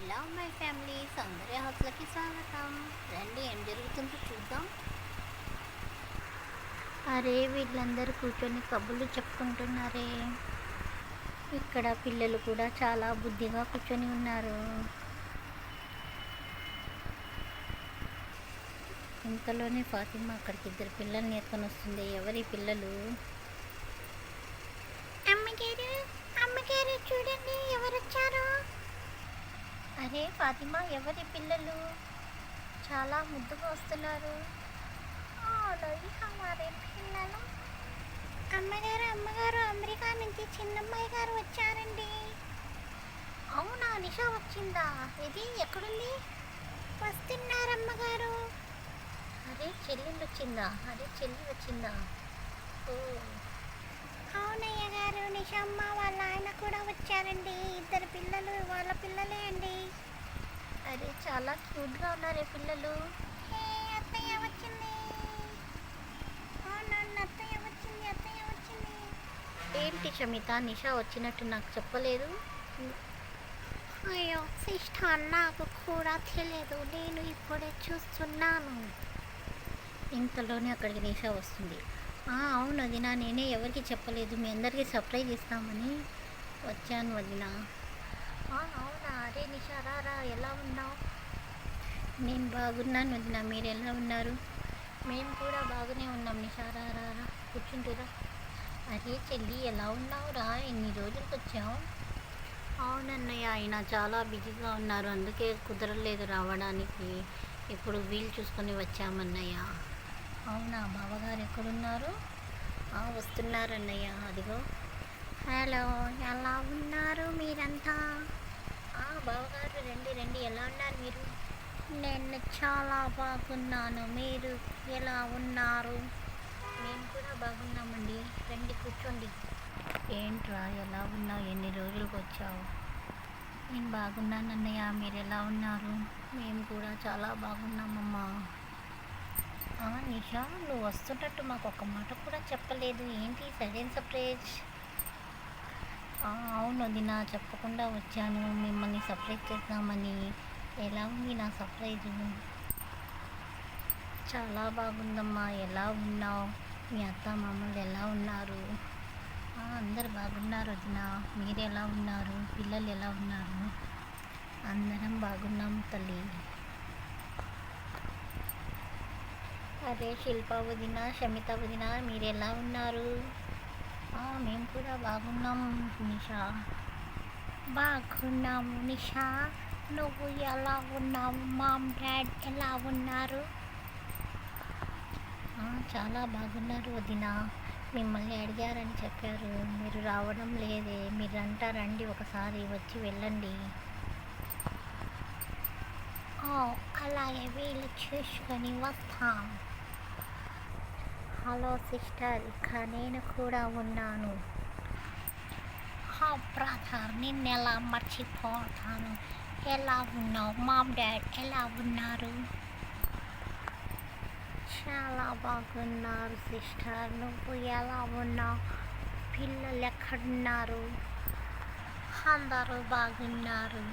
Hello my family, సౌందర్య హౌస్లకి స్వాగతం. రండి, ఏం జరుగుతుందో చూద్దాం. అరే, వీళ్ళందరూ కూర్చొని కబుర్లు చెప్పుకుంటున్నారే. ఇక్కడ పిల్లలు కూడా చాలా బుద్ధిగా కూర్చొని ఉన్నారు. ఇంతలోనే ఫాతిమా అక్కడికి ఇద్దరు పిల్లల్ని ఎత్తుకొని వస్తుంది. ఎవరి పిల్లలు? అమ్మగారు, అమ్మగారు చూడండి ఎవరు వచ్చారు. అరే ఫాతిమా, ఎవరి పిల్లలు? చాలా ముద్దుగా వస్తున్నారు. హమారే పిల్లలు. అమ్మగారు, అమ్మగారు, అమెరికా నుంచి చిన్నమ్మాయి గారు వచ్చారండి. అవునా, నిషా వచ్చిందా? ఇది ఎక్కడుంది? వస్తున్నారమ్మగారు. అరే చెల్లి వచ్చిందా? ఓ అవునయ్య గారు, నిషమ్మ వాళ్ళ ఆయన కూడా వచ్చారండి. ఇద్దరు పిల్లలు వాళ్ళ పిల్లలే అండి. అరే చాలా క్యూట్గా ఉన్నారే పిల్లలు. అత్తయ్య వచ్చింది. అవునవును, అత్తయ్య వచ్చింది. ఏంటి షమిత, నిషా వచ్చినట్టు నాకు చెప్పలేదు? అయ్యో సిస్టర్, నాకు కూడా తెలియదు, నేను ఇప్పుడే చూస్తున్నాను. ఇంతలోనే అక్కడికి నిషా వస్తుంది. అవును వదినా, నేనే ఎవరికి చెప్పలేదు, మీ అందరికీ సర్ప్రైజ్ ఇస్తామని వచ్చాను వదినా. అవునా, అరే నిషా రా, ఎలా ఉన్నావు? నేను బాగున్నాను వదినా, మీరు ఎలా ఉన్నారు? మేము కూడా బాగానే ఉన్నాం నిషా. రా కూర్చుంటురా. అరే చెల్లి, ఎలా ఉన్నావు రా, ఎన్ని రోజులకు వచ్చావు? అవునన్నయ్య, ఆయన చాలా బిజీగా ఉన్నారు, అందుకే కుదరలేదు రావడానికి. ఇప్పుడు వీలు చూసుకొని వచ్చామన్నయ్య. అవునా, బావగారు ఎక్కడున్నారు? వస్తున్నారన్నయ్య, అదిగో. హలో, ఎలా ఉన్నారు మీరంతా? బావగారు రండి, ఎలా ఉన్నారు మీరు? నేను చాలా బాగున్నాను, మీరు ఎలా ఉన్నారు? మేము కూడా బాగున్నామండి, రండి కూర్చోండి. ఏంట్రా, ఎలా ఉన్నావు, ఎన్ని రోజులకు వచ్చావు? నేను బాగున్నాను అన్నయ్య, మీరు ఎలా ఉన్నారు? మేము కూడా చాలా బాగున్నామమ్మా. నిషా, నువ్వు వస్తున్నట్టు మాకు ఒక్క మాట కూడా చెప్పలేదు, ఏంటి సడన్ సర్ప్రైజ్? అవును వదినా, చెప్పకుండా వచ్చాను, మిమ్మల్ని సర్ప్రైజ్ చేద్దామని. ఎలా ఉంది నా సర్ప్రైజు? చాలా బాగుందమ్మా. ఎలా ఉన్నావు? మీ అత్త మామలు ఎలా ఉన్నారు? అందరు బాగున్నారు వదినా, మీరు ఎలా ఉన్నారు? పిల్లలు ఎలా ఉన్నారు? అందరం బాగున్నాం తల్లి. అదే శిల్ప వదిన, షమిత వదిన, మీరు ఎలా ఉన్నారు? మేము కూడా బాగున్నాం నిషా. బాగున్నాము నిషా, నువ్వు ఎలా ఉన్నావు? మామ్ డాడ్ ఎలా ఉన్నారు? చాలా బాగున్నారు వదిన, మిమ్మల్ని అడిగారని చెప్పారు, మీరు రావడం లేదే. మీరంతా రండి, ఒకసారి వచ్చి వెళ్ళండి. అలాగే వీళ్ళు చూసుకొని వస్తాం. హలో సిస్టర్, ఇక్కడ నేను కూడా ఉన్నాను. బ్రదర్, నిన్నెలా మర్చిపోతాను. ఎలా ఉన్నావు? మామ్ డాడ్ ఎలా ఉన్నారు? చాలా బాగున్నారు సిస్టర్, నువ్వు ఎలా ఉన్నావు? పిల్లలు ఎక్కడున్నారు? అందరూ బాగున్నారు,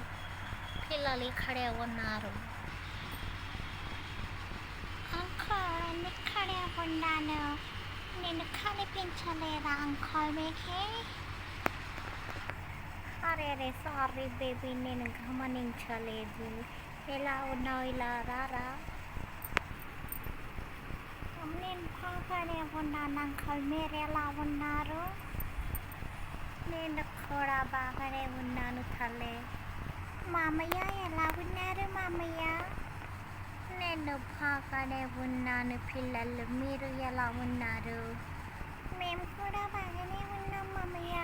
పిల్లలు ఇక్కడే ఉన్నారు. అంకుల్, ఇక్కడే ఉన్నాను, నేను కనిపించలేదా అంకుల్ మీకే? అరే సారీ బేబీ, నేను గమనించలేదు. ఎలా ఉన్నావు? ఇలా రా. నేను బాగానే ఉన్నాను అంకుల్, మీరు ఎలా ఉన్నారు? నేను కూడా బాగానే ఉన్నాను తల్లి. మామయ్య ఎలా ఉన్నారు? మామయ్య, నేను బాగానే ఉన్నాను. పిల్లలు మీరు ఎలా ఉన్నారు? మేము కూడా బాగానే ఉన్నాం మామయ్య.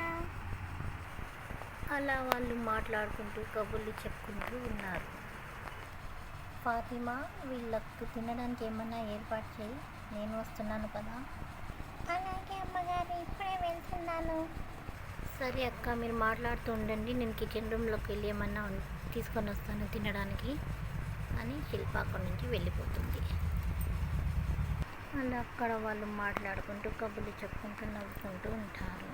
అలా వాళ్ళు మాట్లాడుకుంటూ కబుర్లు చెప్పుకుంటూ ఉన్నారు. ఫాతిమా, వీళ్ళకు తినడానికి ఏమన్నా ఏర్పాటు చేయి, నేను వస్తున్నాను కదా. అలాగే అమ్మగారు, ఇప్పుడే వెళ్తున్నాను. సరే అక్క, మీరు మాట్లాడుతూ ఉండండి, నేను కిచెన్ రూమ్లోకి వెళ్ళి ఏమన్నా తీసుకొని వస్తాను తినడానికి అని శిల్ప అక్కడి నుంచి వెళ్ళిపోతుంది. అలా అక్కడ వాళ్ళు మాట్లాడుకుంటూ కబుర్లు చెప్పుకుంటూ నవ్వుకుంటూ ఉంటారు.